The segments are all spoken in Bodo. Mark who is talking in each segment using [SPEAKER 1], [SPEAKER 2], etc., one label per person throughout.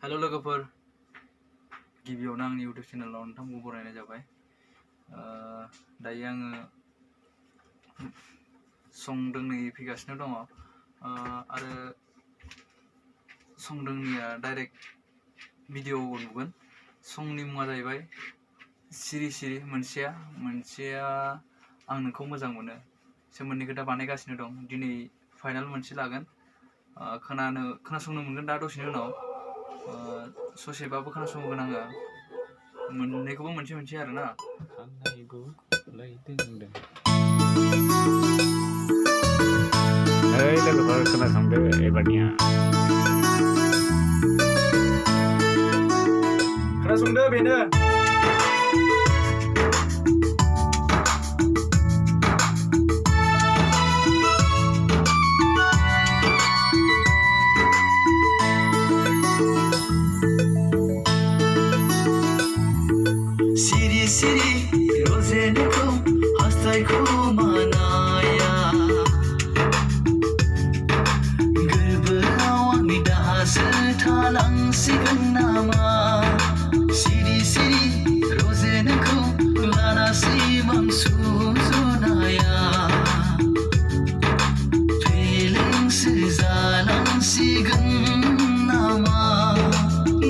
[SPEAKER 1] हेलो लोगोफोर गिबियावनो आंनि इउटिउब चेनेलाव नोंथांखौ बरायनाय जाबाय। दायो आङो सं दोंनै फैगासिनो दङ आरो सं दोंनैया डाइरेक्ट भिडिअ नुगोन। संनि मुङा जाहैबाय सिरि सिरि मोनसेया आं नोंखौ मोजां मोनो। सोमोन्दै दा बानायगासिनो दं। दिनै फाइनाल मोनसे लागोन। खोनासंनो मोनगोन दा दसेनि उनाव। ससेबाबो खोनासंगोन आङो। मोननैखौबो मोनसे आरोना।
[SPEAKER 2] लोगोफोर खोनासंदो एबारनिया।
[SPEAKER 1] खोनासंदो बेनो।
[SPEAKER 3] सिरि सिरि रजेनखौ हास्थायखौ मानाया गोरबोआव आंनि दाहासो थालांसिगोन नामा? सिरि सिरि रजेनखौ लानासिम आं सुजुनाया फेलेंसो जालांसिगोन नामा?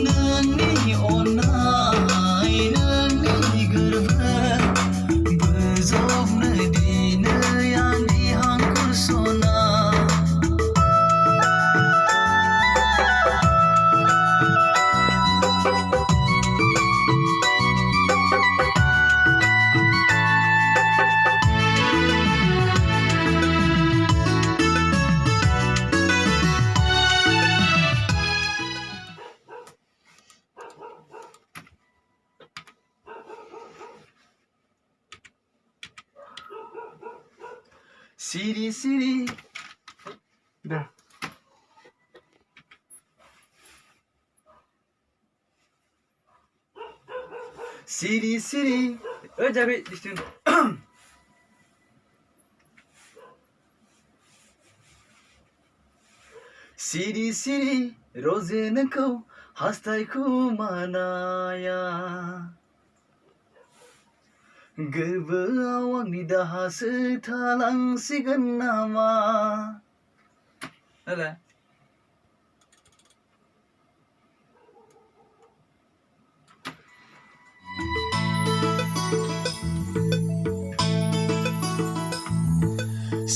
[SPEAKER 3] नोंनि अननाय नोंनि गोरबो बोजबनो दिनै आंनि हांखुर सना। सिरि सिरि दा सिरि सिरि
[SPEAKER 1] जाबाय डिस्टेन।
[SPEAKER 3] सिरि सिरि रजेनखौ हास्थायखौ मानाया गोरबोआव आंनि दाहासो थालांसिगोन नामा?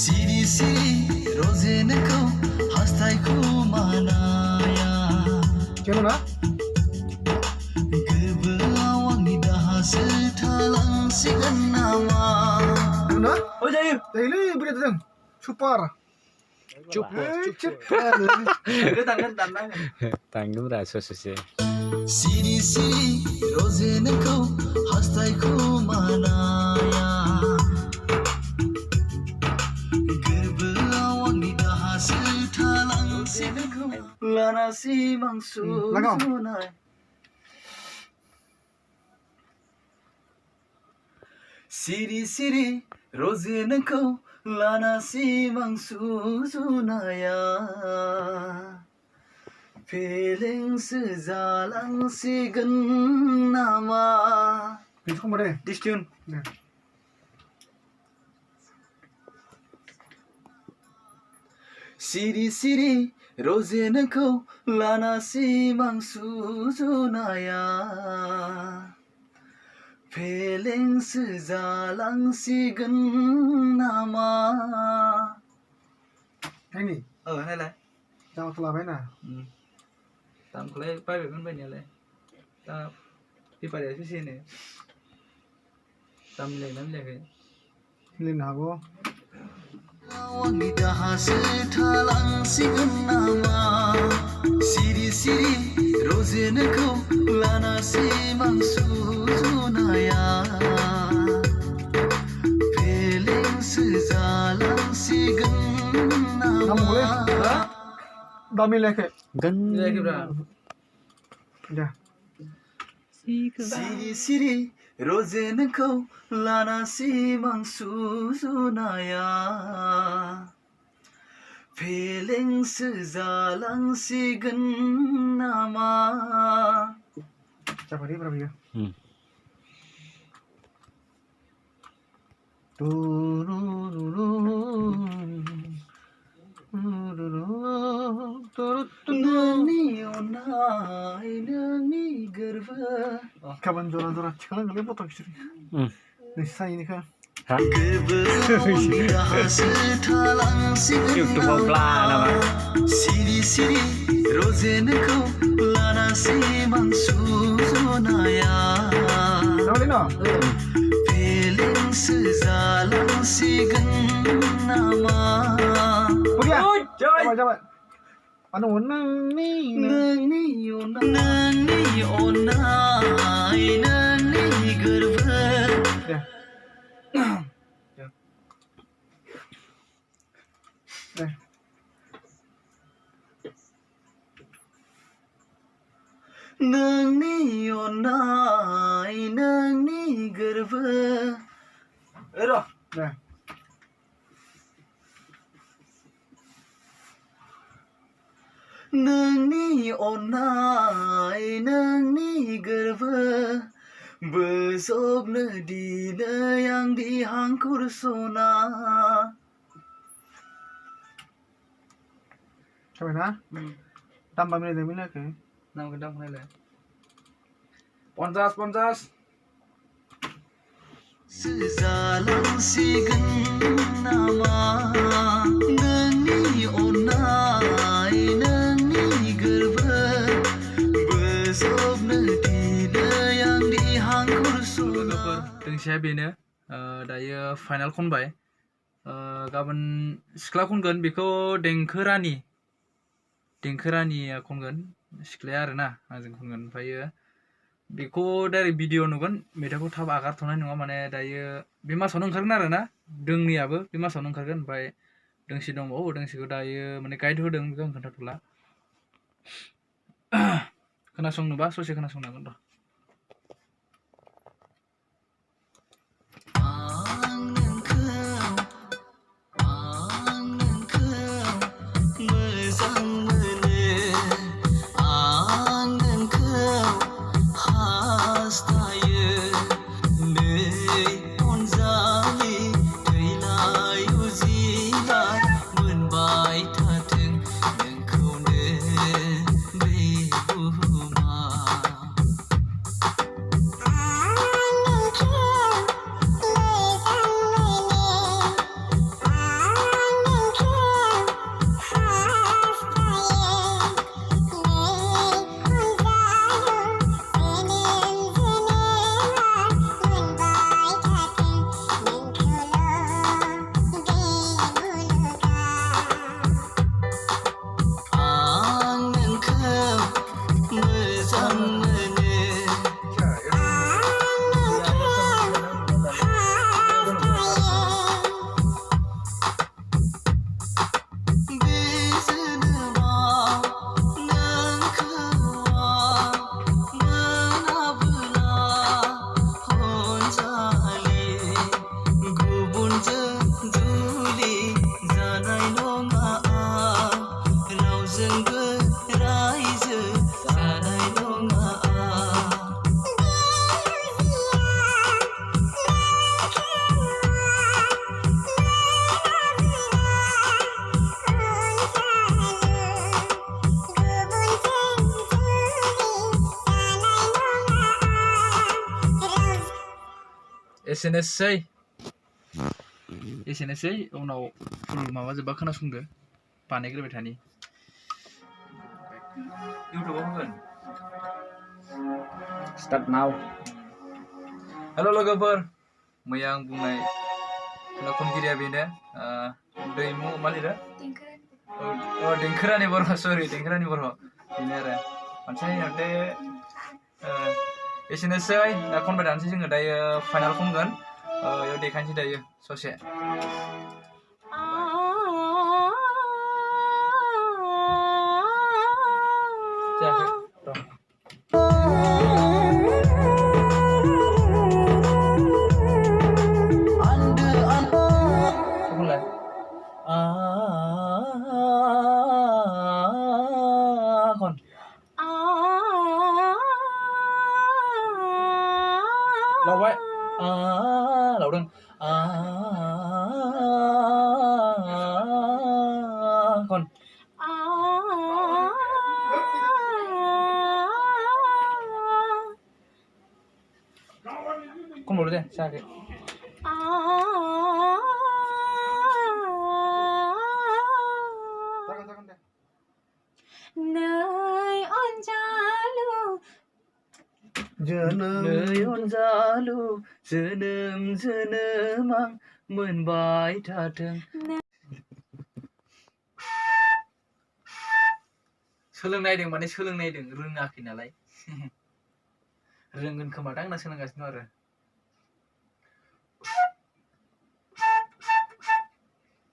[SPEAKER 3] सिरि सिरि रजेनखौ हास्थायखौ मानाया गोरबोआव आंनि दाहासो थालांसिगोन नामा?
[SPEAKER 1] जायोलै बेराद जों सुपार
[SPEAKER 2] थांदोंब्रा ससेसे।
[SPEAKER 3] सिरि सिरि रजेनखौ हास्थायखौ मानाया गोरबोआव आंनि दाहासो थालांसिगोन लानासिम आं सुजुनाय सिरि सिरि रजेनखौ लानासिम आं सुजुनाया फेलेंसो जालांसिगोन नामा?
[SPEAKER 1] डिस्टेन।
[SPEAKER 3] सिरि सिरि रजेनखौ लानासिम आं सुजुनाया फेलेंसो जालांसिगोन नामा?
[SPEAKER 1] नायलाय
[SPEAKER 4] दामखौ लाबायना
[SPEAKER 1] दामखौलाय बायबायमोन बायनायालाय। दा बेफारिया बेसे होनो? दाम मिलायगोना मिलायाखै?
[SPEAKER 4] मिलायनो हागौ।
[SPEAKER 3] आंनि दाहासो थालांसिगोन नामा? सिरि सिरि रजेनखौ लानासिम आं सुजुनाया फेलेंसो जालांसिगोन नामा?
[SPEAKER 4] दा मिलायाखै
[SPEAKER 1] मिलायाखैब्रा।
[SPEAKER 4] दे
[SPEAKER 3] सिरि सिरि रजेनखौ लानासिम आं सुजुनाया
[SPEAKER 1] फेलेंसो जालांसिगोन नामा
[SPEAKER 4] Siapa dia berapa ya?
[SPEAKER 2] Hmm.
[SPEAKER 1] नोंनि अननाय नोंनि गोरबो
[SPEAKER 4] Kapan zora-zora çıkalım kali foto kişi.
[SPEAKER 2] Hmm.
[SPEAKER 4] Nisa ini kan.
[SPEAKER 2] Hah?
[SPEAKER 3] दाहासो थालांसिगोन
[SPEAKER 2] YouTube-आव ब्ला नामा?
[SPEAKER 3] सिरि सिरि रजेनखौ लानासै मानसुजनाया
[SPEAKER 4] Nama dia no?
[SPEAKER 3] फेलेंसो जालांसिगोन नामा
[SPEAKER 4] Pergi ya? Coba. Anu nang ni.
[SPEAKER 1] नोंनि अननाय नोंनि गोरबो
[SPEAKER 4] Ya.
[SPEAKER 1] नोंनि अननाय नोंनि गोरबो र'
[SPEAKER 4] Ya.
[SPEAKER 1] नोंनि अननाय नोंनि गोरबो बोजबनो दिनै आं दिहांखुर सना
[SPEAKER 4] Coba na. Tambah minit ke?
[SPEAKER 1] नाम गदा फनायलाय 50
[SPEAKER 3] जालांसिगोन नामा नोंनि अननाय नोंनि गोरबो बोजबनो दिनै आं दिहांखुर सना
[SPEAKER 1] दोंसेया बेनो दायो फाइनाल खनबाय गाबोन सिख्ला खनगोन बेखौ देंखो रानिया खनगोन सिख्लाया आरोना आंजों खनगोन ओमफ्रायो बेखौ डाइरेक्ट भिडिअ नुगोन मेथाइखौ थाब आगारथ'नाय नङा माने दायो बे मासावनो ओंखारगोन आरोना दोंनैयाबो बे मासावनो ओंखारगोन ओमफ्राय दोंसे दंबावो दोंसेखौ दायो माने गाइड होदों बेखौ आं खोन्थाथ'ला खोनासंनोबा ससे खोनासंनो हागोन र' एसेनोसै उनाव फुल माबा जोबबा खोनासंदो बानायग्रोबाय थानि इउटुबाव होगोन
[SPEAKER 2] Start now.
[SPEAKER 1] हेल' लोगोफोर मैया आं बुंनाय खनगिरिया बेनो दैमु मा लिरो देंखोरानि बर' सरि देंखोरानि बर' बेनो आरो मानसिनि हरते एसेनोसै दा खनबाय थानोसै जोङो दायो फाइनाल खनगोन बेयाव देखायनोसै दायो ससे जायाखै र' खन लावबाय लावदों खन खन बावदो दे जायाखै
[SPEAKER 4] जागोन दे
[SPEAKER 5] नै अनजालु
[SPEAKER 4] जोनोम
[SPEAKER 1] नै अनजालु जोनोम जोनोम आं मोनबाय थाथों सोलोंनायदों माने सोलोंनायदों रोङाखै नालाय रोंगोन खोमादां होनना सोलोंगासिनो दं आरो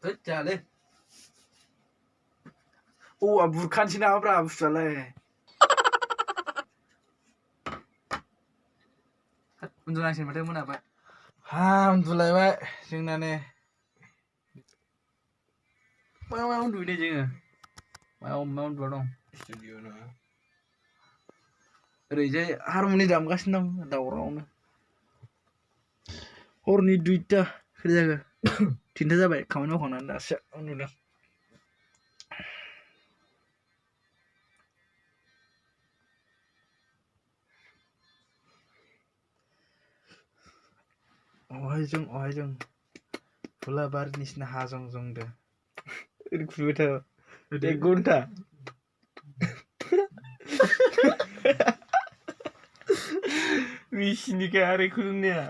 [SPEAKER 1] होद जाले औवा बुरखानोसै नामाब्रा बुस्थुआलाय उन्दुनांसिगोन माथो मोनाबाय उन्दुलायबाय जोंना ने मा उन्दुयो ने जोङो मा उन्दुआ दं ओरैजाय हारमनि दामगासिनो दं दावरावनो हरनि 2टा जागो 3टा जाबाय खामानि मावखांनानै दासो उन्दुदों अहायजों फुलाबारि निसिना हाजंजंदो ओरै खुरबाय था 1 घन्टा मिसिनिखा आरो खुलुमनाया